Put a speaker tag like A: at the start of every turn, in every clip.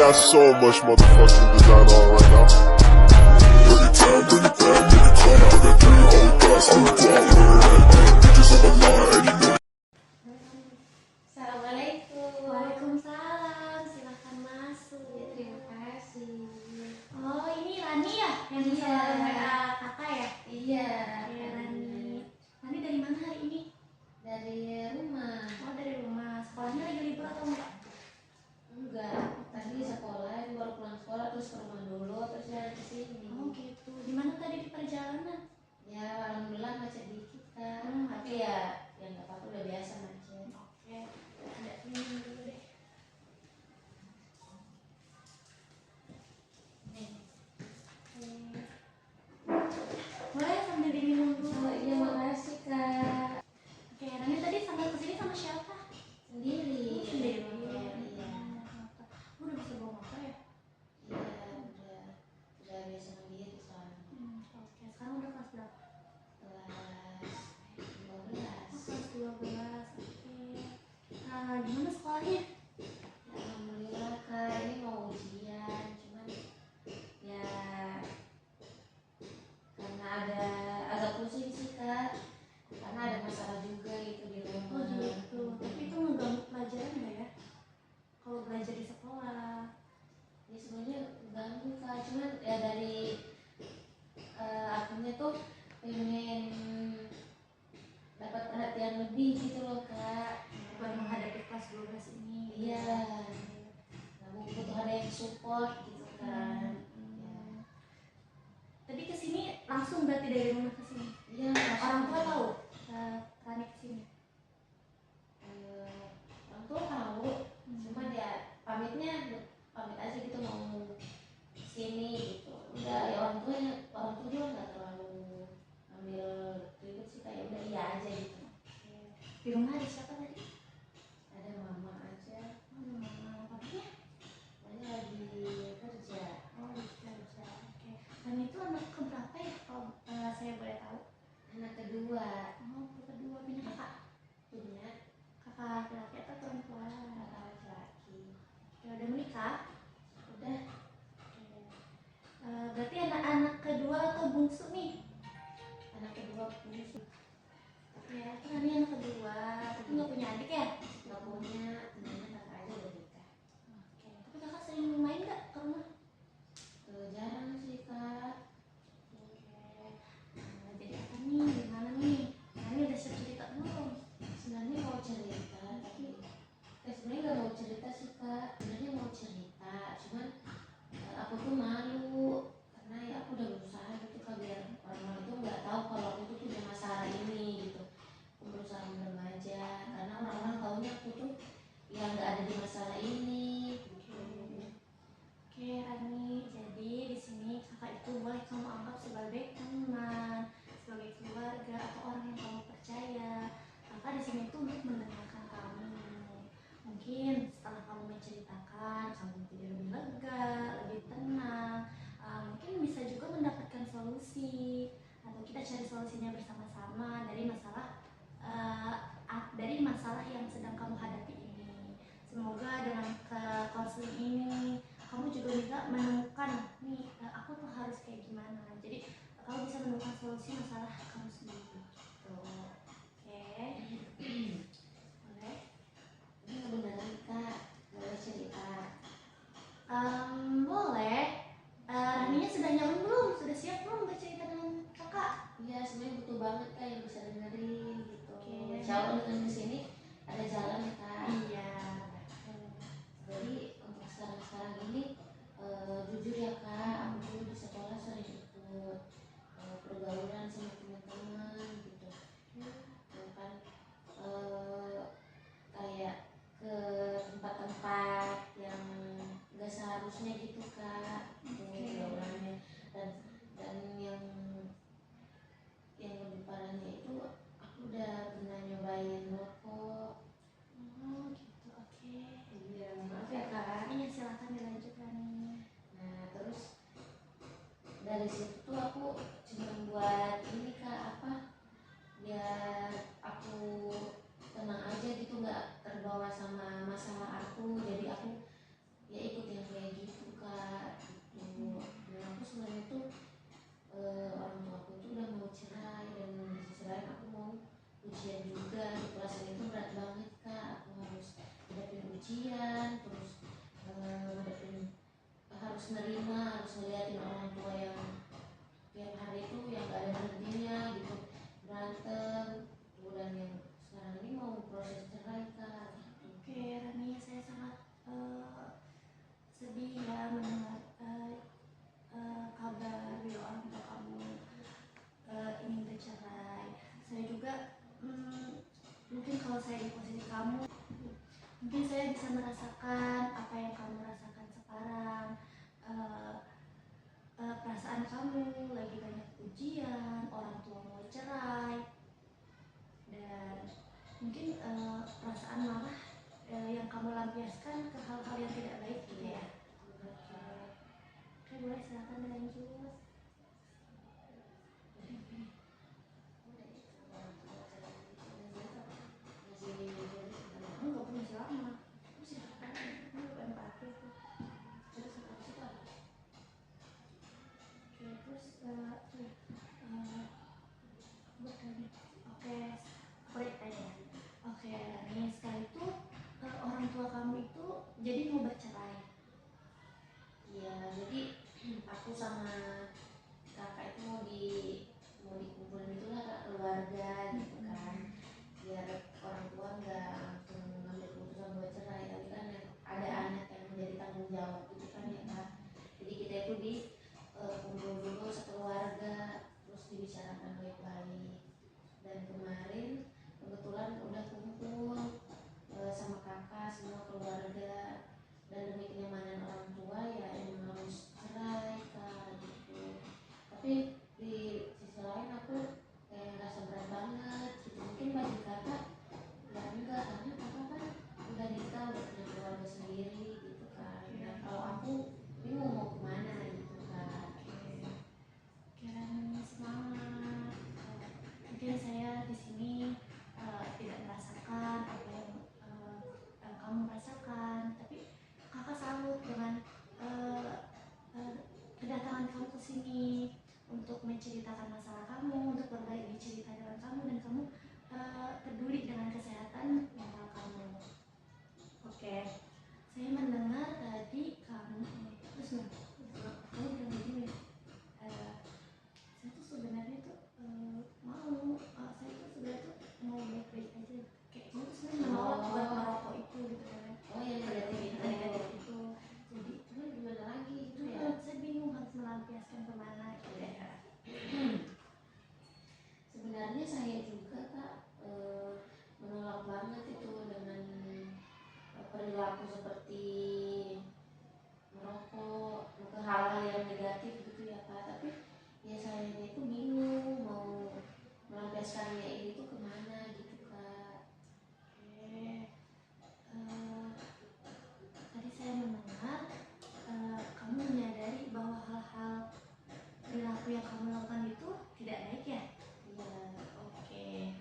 A: got so much motherfucking design on right now. Bring it down, bring it down, make it clap. I got 3 old guys on the block with her head. Bitches on my line, and you know.
B: Assalamualaikum.
C: Waalaikumsalam, silakan masuk.
B: Ya, terima kasih.
C: Oh, ini Rani ya? Yang bisa
B: Iya.
C: WA kakak ya?
B: Iya.
C: Oke, Rani. Rani dari mana hari ini?
B: Dari rumah.
C: Oh, dari rumah. Sekolahnya lagi libur atau enggak?
B: Enggak. Tadi sekolah, baru pulang sekolah terus ke rumah dulu, terus jalan ke sini.
C: Oh, gitu. Di mana tadi di perjalanan?
B: Ya, alhamdulillah macet dikit kan.
C: Macet.
B: Tapi ya nggak apa-apa, udah biasa macet.
C: Oke. Ada minum dulu deh.
B: Nih.
C: Boleh sambil diminum dulu.
B: Oh iya, makasih Kak.
C: Oke, Rani tadi sambil kesini sama siapa?
B: Sendiri.
C: Sendiri.
B: Iya.
C: Udah bisa bawa motor ya?
B: Iya, udah biasa mandiri soalnya.
C: Oke, sekarang udah kelas berapa?
B: Kelas 12.
C: Oh, kelas 12. Oke. Gimana sekolahnya?
B: Alhamdulillah Kak, ini mau ujian, cuman ya karena ada agak pusing sih Kak, karena ada masalah juga gitu di
C: Oh,
B: rumah.
C: gitu. Tapi itu ngeganggu pelajaran nggak ya? Kalau belajar di sekolah.
B: Ya sebenarnya ganggu Kak, cuman ya dari akunya tuh pengen dapat perhatian lebih gitu loh Kak.
C: Buat menghadapi kelas 12 ini.
B: Iya, kamu butuh ada yang support gitu kan. Ya.
C: Tadi kesini langsung berarti dari rumah ke sini.
B: Iya,
C: Orang tua tahu Rani kesini.
B: Orang tua tahu, cuma dia pamit aja gitu mau sini gitu. Udah ya orang tua juga nggak terlalu ambil ribet sih, kayak udah iya aja gitu.
C: Di rumah ada siapa tadi?
B: Ada mama aja,
C: Mama, papanya?
B: mamanya lagi kerja.
C: Oh, kerja. Oke. Dan itu anak keberapa ya kalau saya boleh tahu?
B: Anak kedua,
C: Oh, kedua punya kakak.
B: punya
C: Kakak laki-laki atau perempuan?
B: kakak laki-laki.
C: Ya udah menikah?
B: Udah.
C: Berarti anak-anak kedua atau bungsu nih?
B: Anak kedua bungsu.
C: Ya, itu Rani anak kedua. Tapi nggak punya adik ya?
B: Nggak punya, temennya kakak aja udah nikah.
C: Oke. Tapi kakak sering main nggak ke rumah?
B: Jarang sih Kak.
C: Oke. Jadi apa nih? Gimana nih? Rani udah siap cerita belum?
B: Sebenarnya mau cerita, tapi sebenarnya nggak mau cerita sih Kak. Sebenarnya mau cerita, cuman aku tuh malu karena ya aku udah berusaha gitu Kak, biar orang-orang itu nggak tahu kalau aku tuh punya masalah ini gitu. Aku berusaha remaja karena orang-orang taunya aku tuh ya nggak ada di masalah ini gitu.
C: Oke, Rani. Jadi di sini kakak itu boleh kamu anggap sebagai teman, sebagai keluarga atau orang yang kamu percaya. Kakak di sini tuh untuk mendengarkan kamu. Mungkin setelah kamu menceritakan, kamu jadi lebih lega, lebih tenang. Mungkin bisa juga mendapatkan solusi atau kita cari solusinya bersama-sama dari masalah yang sedang kamu hadapi ini. Semoga dengan konseling ini kamu juga bisa menemukan nih aku tuh harus kayak gimana. Jadi kamu bisa menemukan solusi masalah kamu sendiri. Gitu. Oke. Boleh?
B: Ini kebenaran Kak, boleh cerita.
C: Boleh. Raninya sudah nyaman belum? Sudah siap belum bercerita dengan kakak?
B: Iya, sebenarnya butuh banget Kak yang bisa dengerin gitu.
C: Oke.
B: Insya Allah dengan kesini ada jalan ya Kak.
C: Iya.
B: Jadi untuk sekarang ini jujur ya Kak, aku dulu di sekolah sering ikut pergaulan sama teman-teman gitu. Kan kayak ke tempat-tempat yang nggak seharusnya gitu Kak, pergaulannya. Dan yang lebih parahnya itu aku udah pernah nyobain rokok.
C: Oh gitu, oke.
B: Iya, maaf ya Kak.
C: Iya, silakan dilanjut Rani.
B: Nah terus dari situ tuh aku cuma buat ini Kak, apa, biar aku tenang aja gitu, nggak terbawa sama masalah aku. Jadi aku ya ikut yang kayak gitu kak gitu. Dan aku sebenarnya tuh orang tua aku tuh udah mau cerai, dan di sisi lain aku mau ujian juga gitu. Rasanya itu berat banget kak, aku harus hadapin ujian, terus ngadepin, harus nerima, harus ngeliatin orang tua yang tiap hari itu yang gak ada berhentinya gitu, berantem tuh. Dan yang sekarang ini mau proses cerai kak gitu.
C: Oke Rani, saya sangat sedih ya mendengar kabar bila orang tua kamu ingin bercerai. Saya juga mungkin kalau saya di posisi kamu, mungkin saya bisa merasakan apa yang kamu rasakan sekarang. Perasaan kamu lagi banyak ujian, orang tua mau cerai, dan mungkin perasaan marah yang kamu lampiaskan ke hal-hal yang tidak baik gitu ya. Oke, boleh silakan dilanjut. Enggak punya selama. Silakan. Ini bukan pakai tuh.
B: Terus habis itu apa?
C: Oke, terus bertanya. Oke, break aja. Oke, nih setelah itu orang tua kamu itu jadi mau bercerai.
B: Iya, jadi aku sama kakak itu mau dikumpulin itulah kak, keluarga gitu kan, biar orang tua nggak langsung ngambil keputusan buat cerai, tapi kan yang ada anak yang menjadi tanggung jawab gitu kan ya kak. Jadi kita itu kumpul dulu sekeluarga, terus dibicarakan baik-baik. Dan kemarin kebetulan udah kumpul sama kakak semua keluarga, dan demi kenyamanan orang tua ya emang harus cerai kak gitu. Tapi di sisi lain aku kayak ngerasa berat banget gitu. Mungkin bagi kakak ya enggak, karena kakak kan udah nikah, udah punya keluarga sendiri gitu kan. Dan kalau aku bingung mau kemana gitu kan.
C: Kiranya semangat. Mungkin saya di sini tidak merasakan apa yang kamu rasakan, tapi kakak salut dengan kedatangan kamu ke sini untuk menceritakan masalah kamu, untuk berbagi cerita dengan kamu, dan kamu peduli dengan kesehatan mental kamu. Oke, saya mendengar tadi kamu terus kamu bilang begini, saya tuh sebenarnya tuh saya tuh sebenarnya tuh mau baik-baik aja, kayak kamu tuh sebenarnya menolak buat merokok itu gitu kan.
B: Oh ya negatif
C: Negatif itu, jadi
B: cuman gimana lagi gitu ya.
C: saya bingung harus melampiaskan kemana gitu ya.
B: Sebenarnya saya juga kak menolak banget itu dengan perilaku seperti merokok, ke hal-hal yang negatif gitu ya kak. Tapi ya saya itu bingung mau melampiaskannya ini tuh kemana gitu kak.
C: Oke, tadi saya mendengar kamu menyadari bahwa hal-hal perilaku yang kamu lakukan itu tidak baik ya.
B: Iya.
C: Oke,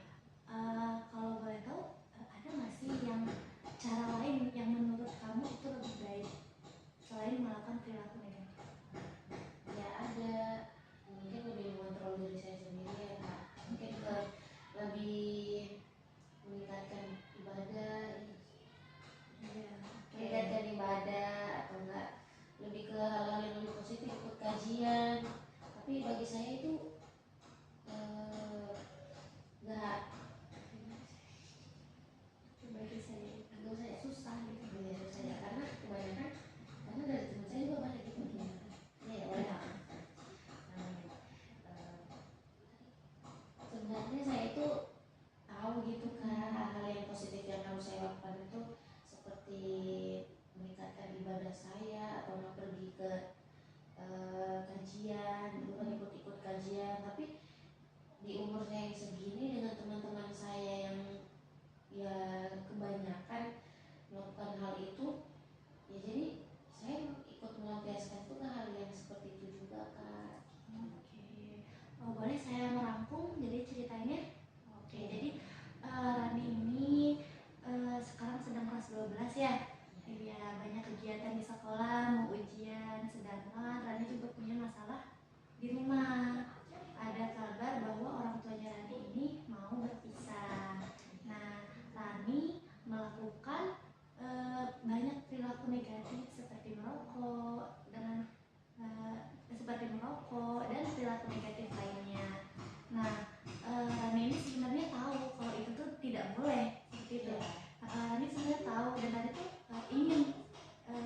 C: kalau boleh tahu ada nggak sih yang cara lain yang menurut kamu itu lebih baik selain melakukan perilaku negatif?
B: Ya ada, mungkin lebih mengontrol diri saya sendiri ya kak. Mungkin lebih meningkatkan ibadah,
C: Iya,
B: meningkatkan ibadah, atau enggak lebih ke hal-hal yang lebih positif, ikut kajian. Tapi bagi saya itu enggak,
C: bagi saya
B: menurut saya
C: susah gitu.
B: menurut saya karena kebanyakan, karena dari teman saya juga banyak gitu gimana ya banyak. Sebenarnya saya itu tahu gitu kan hal-hal yang positif yang harus saya lakukan itu, seperti meningkatkan ibadah saya, atau nggak pergi ke kajian, dulu kan ikut-ikut kajian. Tapi di umur saya yang segini dengan teman-teman saya yang ya kebanyakan melakukan hal itu, ya jadi saya ikut melampiaskan itu ke hal yang seperti itu juga kak.
C: Oke, boleh saya merangkum jadi ceritanya? Oke, jadi Rani ini sekarang sedang kelas 12 ya. Iya, banyak kegiatan di sekolah, mau ujian, sedangkan Rani juga punya masalah di rumah. Ada kabar bahwa orang tuanya Rani ini mau berpisah. Nah, Rani melakukan banyak perilaku negatif seperti merokok dan perilaku negatif lainnya. Nah, Rani ini sebenarnya tahu kalau itu tuh tidak boleh seperti itu. Rani sebenarnya tahu dan Rani tuh ingin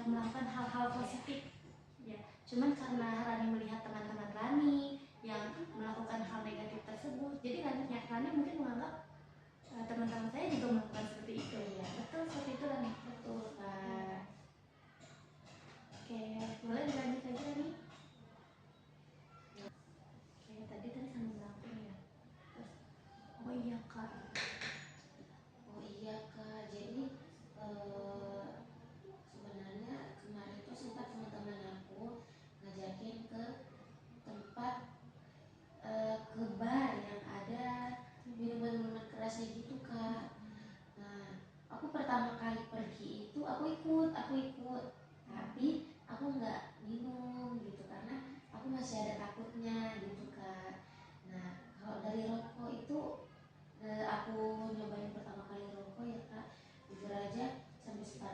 C: melakukan hal-hal positif ya, cuman karena Rani melihat teman-teman Rani yang melakukan hal negatif tersebut, jadi Rani mungkin menganggap teman-teman saya juga melakukan seperti itu. Ya betul, seperti itu Rani.
B: Betul Kak.
C: Oke, boleh dilanjut lagi Rani. Oke, tadi sambil ngelakuin ya. Terus, oh iya Kak,
B: Jadi sebenarnya kemarin tuh sempat teman-teman aku ngajakin ke tempat ke bar yang ada minuman-minuman kerasnya gitu Kak. Nah, aku pertama kali pergi itu aku ikut, tapi aku nggak minum gitu karena aku masih ada takutnya gitu Kak. Nah, kalau dari rokok itu aku nyobain pertama kali rokok ya Kak, jujur aja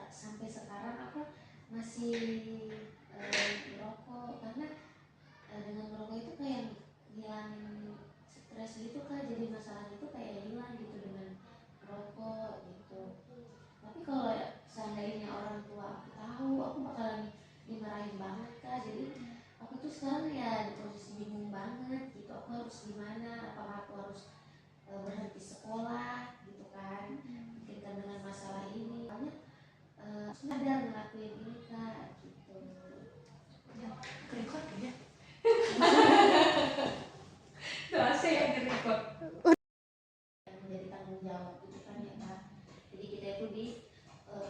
B: sampai sekarang aku masih merokok karena dengan merokok itu kayak ngilangin stres gitu Kak, jadi masalahnya itu kayak hilang gitu dengan merokok gitu. Tapi kalau seandainya orang tua aku tahu, aku bakalan dimarahin banget Kak. Jadi aku tuh sekarang ya di posisi bingung banget gitu, aku harus gimana, apakah aku harus berhenti sekolah gitu kan, mungkin dengan masalah ini makanya sadar ngelakuin ini Kak gitu.
C: ya record ya.
B: Doa saya direkod menjadi tanggung jawab gitu kan ya Kak. Jadi kita itu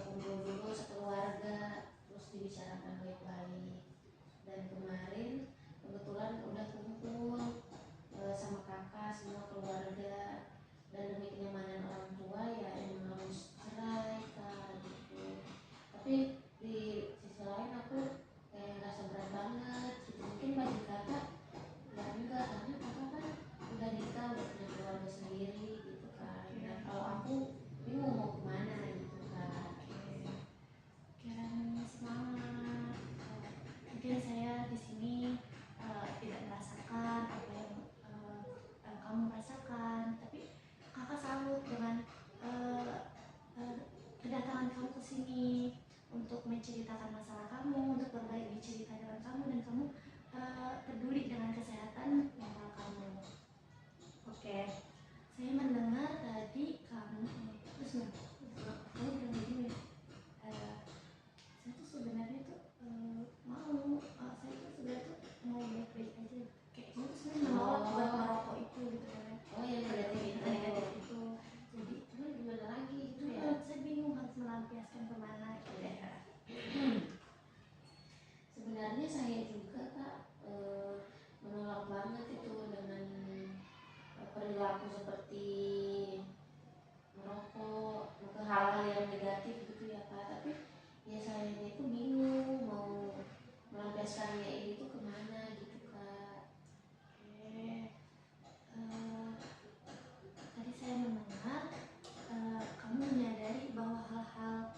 B: kumpul dulu sekeluarga, terus dibicarakan baik-baik. Dan kemarin kebetulan udah kumpul sama kakak semua keluarga, dan demi kenyamanan orang tua ya emang harus cerai Kak gitu. Tapi di sisi lain aku kayak ngerasa berat banget gitu. Mungkin bagi kakak ya enggak, karena kakak kan udah nikah, udah punya keluarga sendiri gitu kan. Nah kalau aku bingung mau kemana gitu Kak.
C: Kirain semangat. Mungkin saya di sini tidak merasakan apa yang kamu rasakan, tapi kakak salut dengan kedatangan kamu ke sini untuk menceritakan masalah kamu, untuk berbagi cerita dengan kamu, dan kamu peduli dengan kesehatan mental kamu. Oke, saya mendengar tadi kamu terus kamu bilang begini, saya tuh sebenarnya tuh saya tuh sebenarnya tuh mau baik-baik aja, kayak kamu tuh sebenarnya menolak buat merokok itu gitu kan.
B: Oh ya negatif
C: itu jadi
B: cuman gimana lagi gitu ya.
C: saya bingung harus melampiaskan kemana gitu ya.
B: Sebenarnya saya juga Kak menolak banget itu dengan perilaku seperti merokok, ke hal-hal yang negatif gitu ya Kak. Tapi ya sayangnya itu bingung mau melampiaskannya ini tuh kemana gitu Kak.
C: Oke, tadi saya mendengar kamu menyadari bahwa hal-hal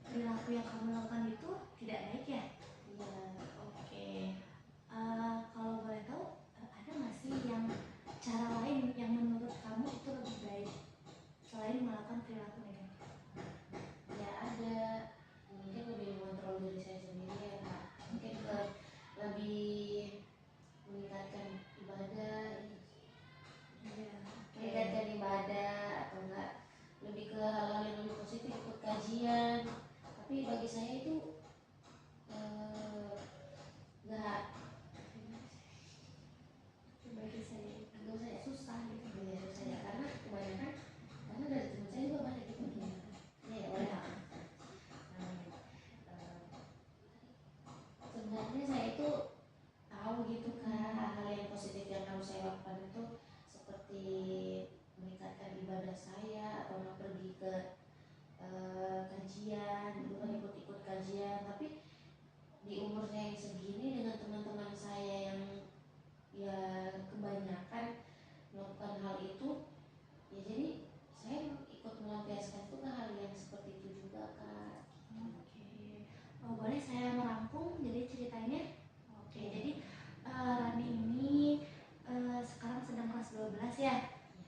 C: perilaku yang kamu lakukan itu tidak baik ya.
B: Iya.
C: Oke, kalau boleh tahu ada nggak sih yang cara lain yang menurut kamu itu lebih baik selain melakukan perilaku negatif?
B: Ya ada, mungkin lebih mengontrol diri saya sendiri ya Kak. Mungkin lebih meningkatkan ibadah, meningkatkan ibadah, atau enggak lebih ke hal-hal yang lebih positif, ikut kajian. Tapi bagi saya itu enggak,
C: Bagi saya susah gitu.
B: ya saya karena kebanyakan karena dari teman saya juga banyak gitu ya. Ya banyak. Sebenarnya saya itu tahu gitu kan hal-hal yang positif yang harus saya lakukan itu seperti meningkatkan ibadah saya atau pergi ke kajian, dulu kan ikut-ikut segini dengan teman-teman saya yang ya kebanyakan melakukan hal itu, ya jadi saya ikut melampiaskan itu ke hal yang seperti itu juga Kak.
C: Oke. Oh, boleh saya merangkum jadi ceritanya? Oke, jadi Rani ini sekarang sedang kelas 12 ya.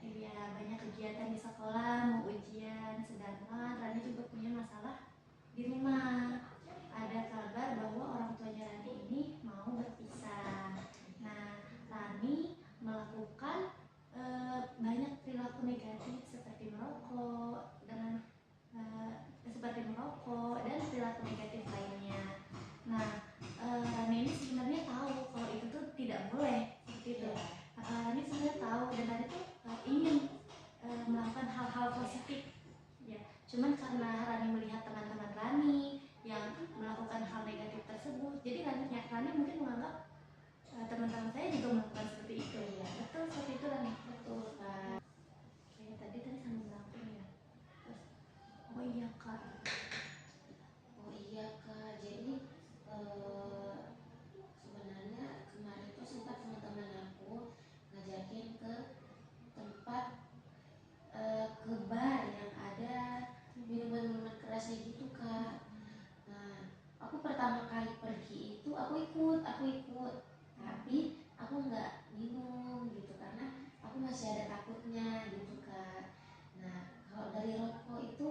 C: Ya, banyak kegiatan di sekolah, mau ujian, sedangkan Rani juga punya masalah di rumah. Ada kabar bahwa orang tuanya Rani ini mau berpisah. Nah, Rani melakukan banyak perilaku negatif seperti merokok dan perilaku negatif lainnya. Nah, Rani ini sebenarnya tahu kalau itu tuh tidak boleh seperti itu. Rani sebenarnya tahu dan Rani tuh ingin melakukan hal-hal positif. Ya, cuman karena Rani melihat teman-teman Rani yang melakukan hal negatif tersebut, jadi Rani mungkin menganggap teman-teman saya juga melakukan seperti itu.
B: Iya.
C: Betul seperti itu Rani.
B: Betul Kak.
C: Oke, tadi sambil melakukan ya. Terus, oh iya Kak.
B: Oh iya Kak, jadi sebenarnya kemarin tuh sempat teman-teman aku ngajakin ke tempat ke bar yang ada minuman-minuman kerasnya gitu Kak. Nah, aku pertama kali pergi itu aku ikut, tapi aku nggak minum gitu karena aku masih ada takutnya gitu Kak. Nah, kalau dari rokok itu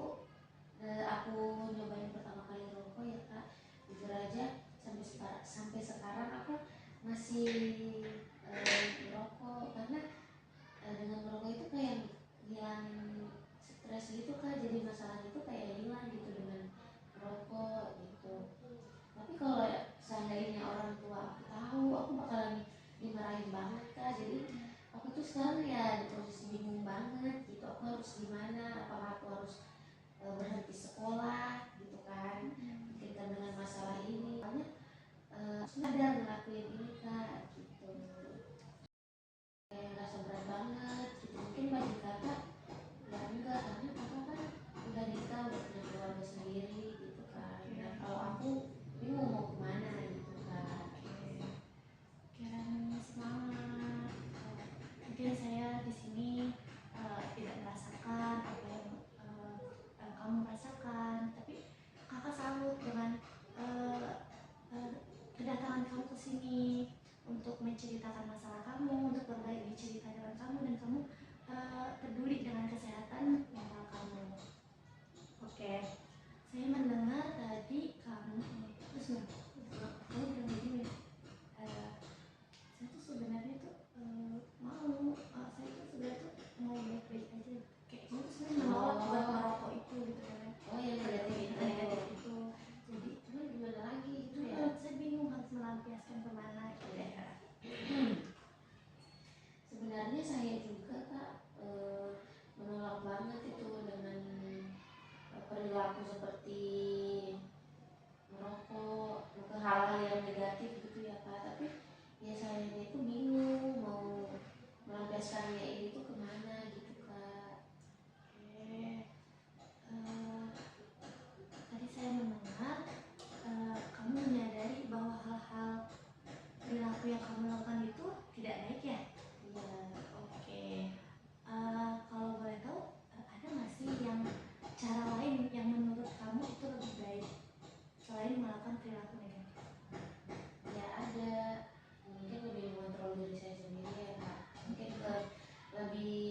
B: aku nyobain pertama kali rokok ya Kak, jujur aja sampai sekarang aku masih merokok karena dengan merokok itu kayak ngilangin stres gitu Kak, jadi masalah itu kayak hilang gitu dengan merokok gitu. Tapi kalau seandainya orang tua aku tahu, aku bakalan dimarahin banget Kak. Jadi aku tuh sekarang ya di posisi bingung banget gitu, aku harus gimana, apakah aku harus berhenti sekolah gitu kan, berkaitan dengan masalah ini. Makanya sadar ngelakuin ini Kak gitu. Kayak ngerasa berat banget gitu. Mungkin bagi kakak ya enggak, karena kakak kan udah nikah, udah punya keluarga sendiri gitu kan. Nah kalau aku bingung mau kemana gitu kan.
C: Kiranya semangat. Mungkin saya di sini tidak merasakan apa yang kamu rasakan, tapi kakak salut dengan kedatangan kamu ke sini untuk menceritakan masalah kamu, untuk berbagi cerita dengan kamu, dan kamu peduli dengan kesehatan mental kamu. Oke, saya mendengar tadi kamu terus kamu bilang begini, saya tuh sebenarnya tuh saya tuh sebenarnya tuh mau baik-baik aja, kayak kamu tuh sebenarnya menolak buat merokok itu gitu kan.
B: Oh yang negatif
C: Negatif itu, jadi
B: cuman gimana lagi gitu ya.
C: saya bingung harus melampiaskan kemana gitu ya.
B: Sebenarnya saya juga Kak menolak banget itu dengan perilaku seperti merokok ke hal-hal yang negatif gitu ya Kak. Tapi ya saya itu bingung mau melampiaskannya ini tuh kemana gitu Kak.
C: Oke, tadi saya mendengar kamu menyadari bahwa hal-hal perilaku yang kamu lakukan itu tidak baik ya.
B: Iya.
C: Oke, kalau boleh tahu ada nggak sih yang cara lain yang menurut kamu itu lebih baik selain melakukan perilaku negatif?
B: Ya ada, mungkin lebih mengontrol diri saya sendiri ya Kak. Mungkin lebih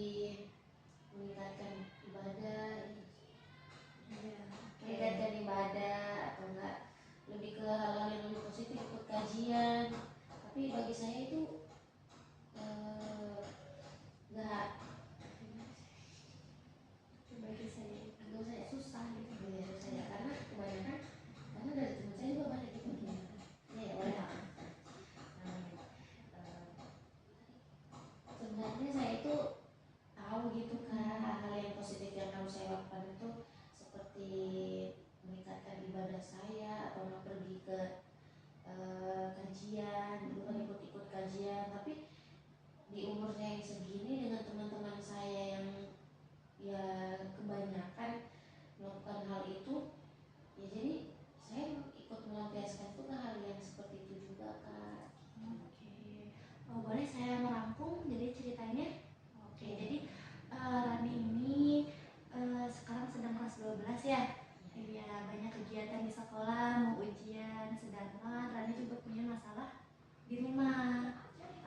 C: SMA.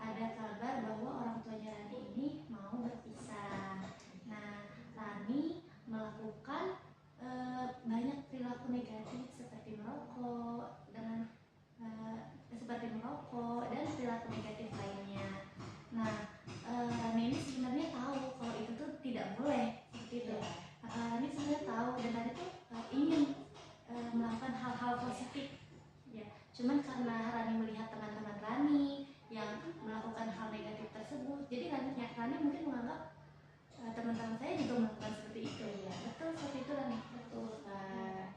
C: Ada kabar bahwa orang tuanya Rani ini mau berpisah. Nah, Rani melakukan banyak perilaku negatif seperti merokok dan perilaku negatif lainnya. Nah, Rani ini sebenarnya tahu kalau itu tuh tidak boleh seperti itu. Rani sebenarnya tahu dan Rani tuh ingin melakukan hal-hal positif. Ya, cuman karena Rani melihat teman-teman Rani yang melakukan hal negatif tersebut, jadi Rani mungkin menganggap teman-teman saya juga melakukan seperti itu. Ya, betul seperti itu Rani.
B: Betul Kak.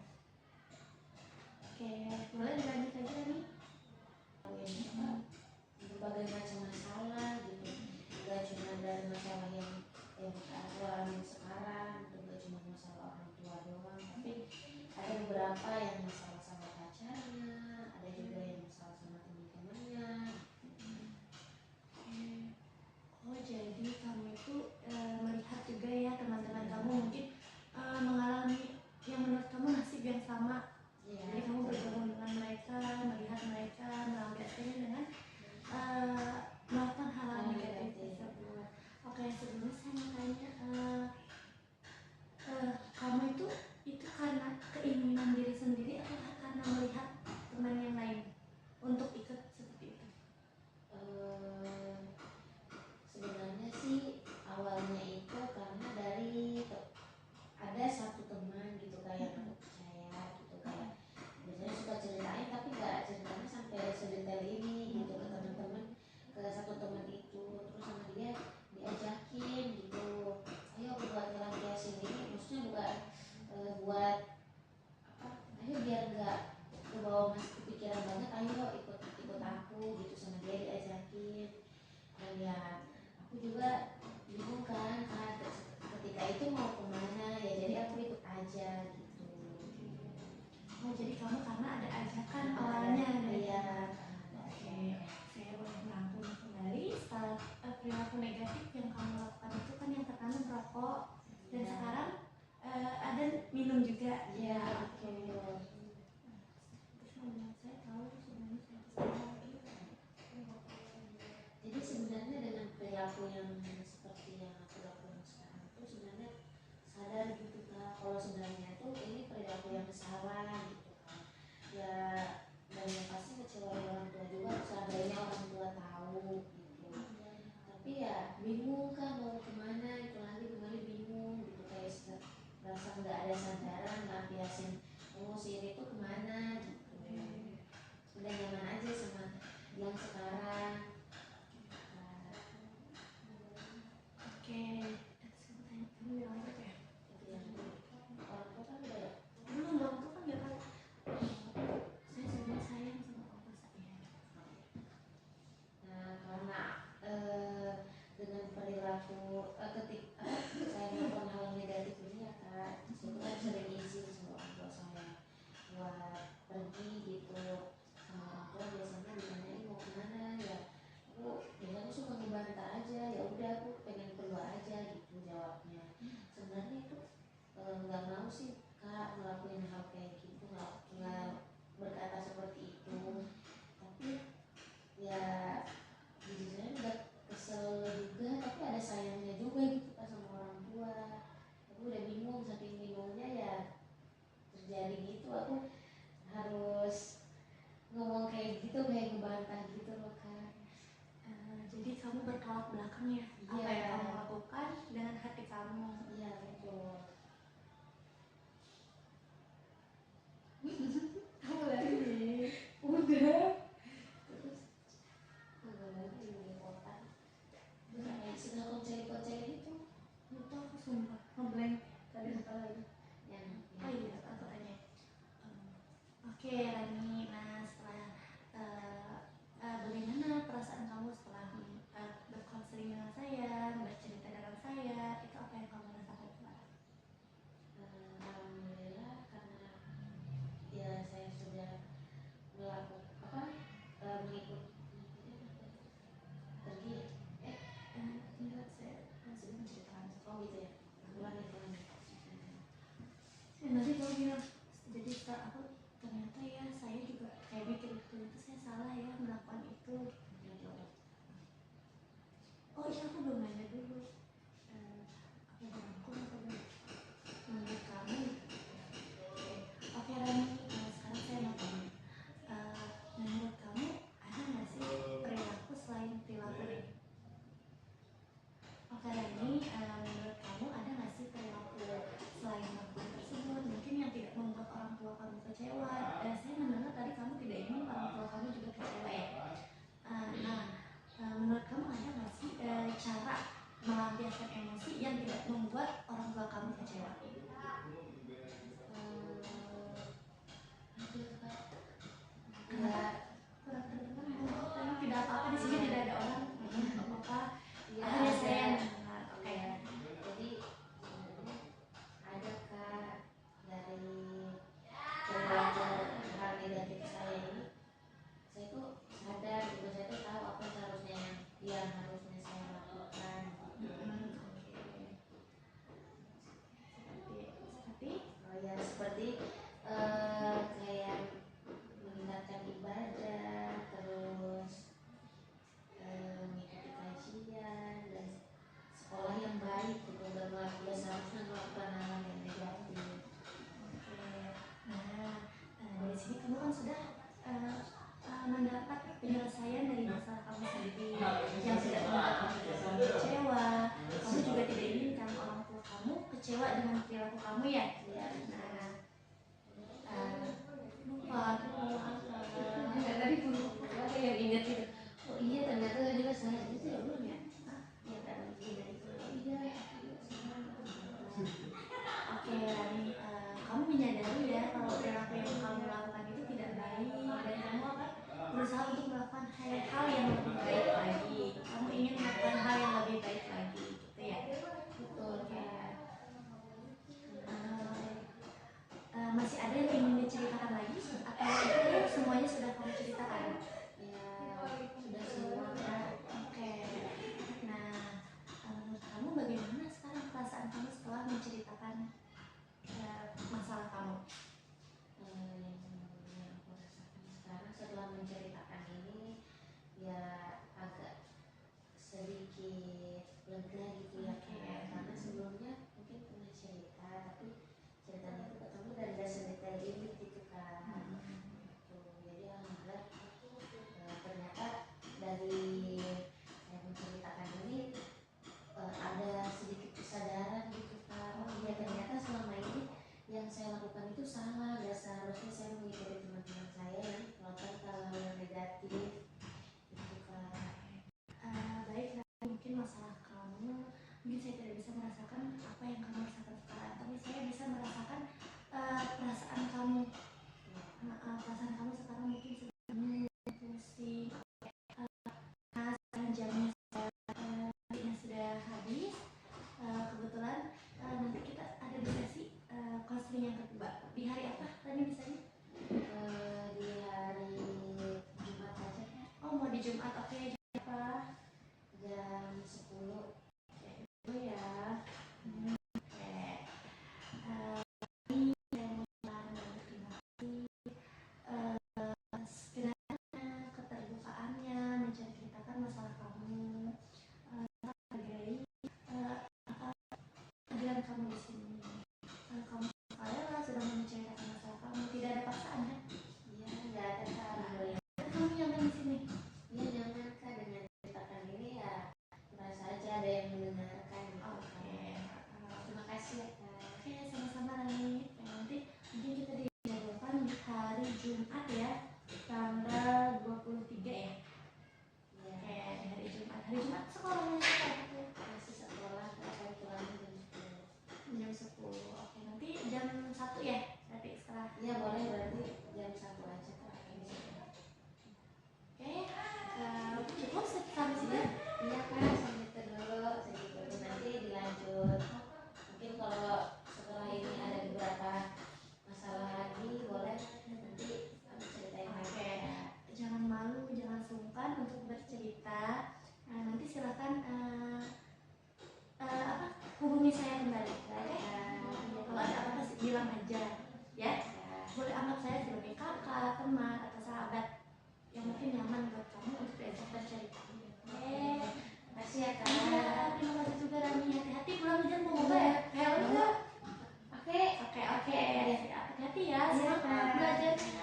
C: Oke, boleh dilanjut lagi Rani?
B: Berbagai macam masalah gitu, nggak cuma dari masalah yang aku alami sekarang, nggak cuma masalah orang tua doang, tapi ada beberapa yang masalah sama pacarnya, ada juga yang masalah sama teman-temannya.
C: Oh, jadi kamu itu melihat juga ya teman-teman kamu mungkin mengalami yang menurut kamu nasib yang sama.
B: Ya,
C: Jadi kamu bergabung dengan mereka, melihat mereka melampiaskannya dengan melakukan hal-hal negatif tersebut. Oke, sebelumnya saya mau tanya, kamu itu karena keinginan diri sendiri atau karena melihat teman yang lain untuk ikut seperti itu?
B: Sebenarnya sih awalnya itu karena dari ada satu teman gitu kayak aku percaya gitu, kayak biasanya suka ceritain tapi gak ceritanya sampai sedetail ini gitu ke teman-teman, ke satu teman itu, terus sama dia diajakin gitu, ayo buat ngelampiasin ini, maksudnya bukan buat apa, ayo biar gak kebawa mas kepikiran banget, ayo ikut ikut aku gitu, sama dia diajakin. Dan ya aku juga bingung kan ketika itu mau kemana ya, jadi aku ikut aja gitu.
C: Oh, jadi kamu karena ada ajakan awalnya dari
B: Iya.
C: Oke, saya boleh merangkum kembali. Setelah perilaku negatif yang kamu lakukan itu kan yang pertama merokok dan
B: Iya.
C: sekarang ada minum juga.
B: Iya, betul.
C: Terus saya tahu sebenarnya saya kesana lagi.
B: Jadi sebenarnya dengan perilaku yang seperti yang aku lakukan sekarang itu sebenarnya sadar gitu Kak, kalau sebenarnya tuh ini perilaku yang salah gitu kan. Ya, dan yang pasti ngecewain orang tua juga, seandainya orang tua tahu gitu. Tapi ya bingung kan mau kemana, itu lagi kembali bingung gitu, kayak rasa nggak ada sandaran, lampiasin emosi ini tuh kemana gitu. Udah nyaman aja sama yang sekarang.
C: Oke, terus kamu tanya, kamu bilang apa ya?
B: Itu yang orang tua kan udah
C: Belum, orang tua kan nggak tahu. Saya sebenarnya sayang sama orang tua saya.
B: nah, karena dengan perilaku ketika saya melakukan hal negatif ini ya Kak, saya kan sering izin sama orang tua saya buat pergi gitu. Sama orang tua biasanya ditanyain mau kemana, ya aku biasanya suka ngebantah aja, ya udah aku pengen keluar aja gitu jawabnya. Sebenarnya itu nggak mau sih Kak ngelakuin hal kayak gitu, nggak berkata seperti itu, tapi ya jujurnya udah kesel juga, tapi ada sayangnya juga gitu Kak sama orang tua. Aku udah bingung, saking bingungnya ya terjadi gitu, aku harus ngomong kayak gitu, kayak ngebantah gitu loh Kak.
C: Jadi kamu bertolak belakang ya, apa
B: Iya.
C: yang kamu lakukan dengan hati kamu.
B: Iya betul.
C: Kamu lagi udah.
B: Terus nggak lagi di kota, terus kayak sudah kocel gitu
C: Lupa aku sumpah, ngeblank tadi apa lagi.
B: yang
C: Oh iya, aku tanya. Oke Rani, nah setelah bagaimana perasaan kamu setelah berkonseling dengan saya, bercerita dengan saya, itu apa yang kamu rasakan kemarin?
B: alhamdulillah karena ya saya sudah melakukan apa mengikut pergi
C: Enggak, saya masih menceritakan.
B: oh gitu ya, ulangi.
C: Nanti kamu bilang, jadi setelah aku ternyata ya saya juga kayak mikir itu saya salah ya melakukan itu. kecewa. Saya mendengar tadi kamu tidak ingin orang tua kamu juga kecewa ya. Menurut kamu ada nggak sih cara melampiaskan emosi yang tidak membuat orang tua kamu kecewa?
B: Ya,
C: Kurang terdengar. Tidak apa-apa, di sini tidak ada orang. Nggak apa-apa.
B: ya
C: Hanya saya yang
B: ada.
C: mendengar. Oke.
B: Jadi sebenarnya ada Kak, dari perilaku hal negatif saya ini, saya tuh sadar gitu, saya tuh tahu apa seharusnya yang harusnya saya lakukan.
C: Seperti
B: Oh ya, seperti kayak meningkatkan ibadah, terus mengikuti kajian dan sekolah yang baik gitu, dan seharusnya melakukan hal yang negatif.
C: Dari sini kamu kan sudah mendapat penyelesaian dari masalah kamu sendiri yang tidak membuat kamu kecewa. Kamu juga tidak inginkan orang tua kamu kecewa dengan perilaku kamu ya. Lupa aku mau apa.
B: Tadi apa yang ingat itu? Oh iya, ternyata juga saya itu ya belum ya. Ya kan, ingat itu. Iya.
C: Oke, Rani, kamu menyadari ya kalau perilaku yang kamu lakukan itu tidak baik dan kamu akan berusaha untuk melakukan hal-hal yang lebih baik lagi. Kamu ingin melakukan hal yang lebih baik lagi, gitu ya?
B: Betul.
C: Masih ada yang ingin diceritakan lagi atau itu semuanya sudah kamu ceritakan?
B: Ya sudah semua Kak.
C: Oke. Nah, menurut kamu bagaimana sekarang perasaan kamu setelah menceritakan masalah kamu?
B: Yang aku rasakan sekarang setelah menceritakan ini, ya agak sedikit lega gitu ya Kak. Karena sebelumnya mungkin pernah cerita, tapi ceritanya itu ketemu dan gak sedetail ini gitu Kak. Jadi alhamdulillah, ternyata dari saya menceritakan ini ada sedikit kesadaran gitu Kak. Oh iya, ternyata selama ini yang saya lakukan itu salah, gak seharusnya saya mengikuti teman-teman saya yang melakukan hal-hal yang negatif gitu Kak.
C: Baik, mungkin masalah kamu, mungkin saya tidak bisa merasakan apa yang kamu rasakan sekarang, tapi saya bisa merasakan perasaan kamu. Perasaan kamu sekarang mungkin sedang pusing, jamnya sudah habis. Kebetulan nanti kita ada di sesi konseling yang kedua. Di hari apa tadi misalnya?
B: Di hari Jumat aja Kak.
C: Oh, mau di Jumat, oke. Jam apa?
B: Jam 10.
C: Itu ya. Oke. Ini saya mau terima kasih sebenarnya keterbukaannya menceritakan masalah kamu. Hargai kehadiran kamu di sini. Kamu rela sudah menceritakan masalah kamu, tidak ada paksaan ya?
B: Iya, nggak ada Kak, alhamdulillah.
C: Kamu nyaman di sini?
B: Iya nyaman Kak, dengan ceritakan ini ya merasa aja ada yang mendengarkan gitu.
C: Oke.
B: Terima kasih ya Kak.
C: Oke, sama-sama Rani. Nanti mungkin kita dijadwalkan di hari Jumat ya, tanggal 23 ya.
B: Iya.
C: Oke, di hari Jumat. Hari Jumat sekolahnya apa?
B: Masih sekolah Kak, saya pulang
C: Jam 10. Oke, nanti jam 1 ya. Berarti setelah.
B: Iya boleh, berarti jam 1 aja Kak.
C: Oke, cukup sampai sini.
B: Iya Kak, sampai itu dulu, segitu dulu. Nanti dilanjut. Mungkin kalau setelah ini ada beberapa masalah lagi, boleh nanti aku ceritain lagi.
C: Oke, jangan malu, jangan sungkan untuk bercerita. Nanti silakan hubungi saya kembali. Oke? Kalau ada apa-apa bilang aja, ya. Boleh anggap saya sebagai kakak, teman, atau sahabat yang mungkin nyaman buat kamu untuk diajak bercerita. Oke,
B: Makasih ya Kak.
C: iya, terima kasih juga Rani. Hati-hati pulang hujan mau moga ya.
B: Oke.
C: Oke. Hati-hati ya.
B: Iya,
C: Selamat
B: Kak.
C: belajar.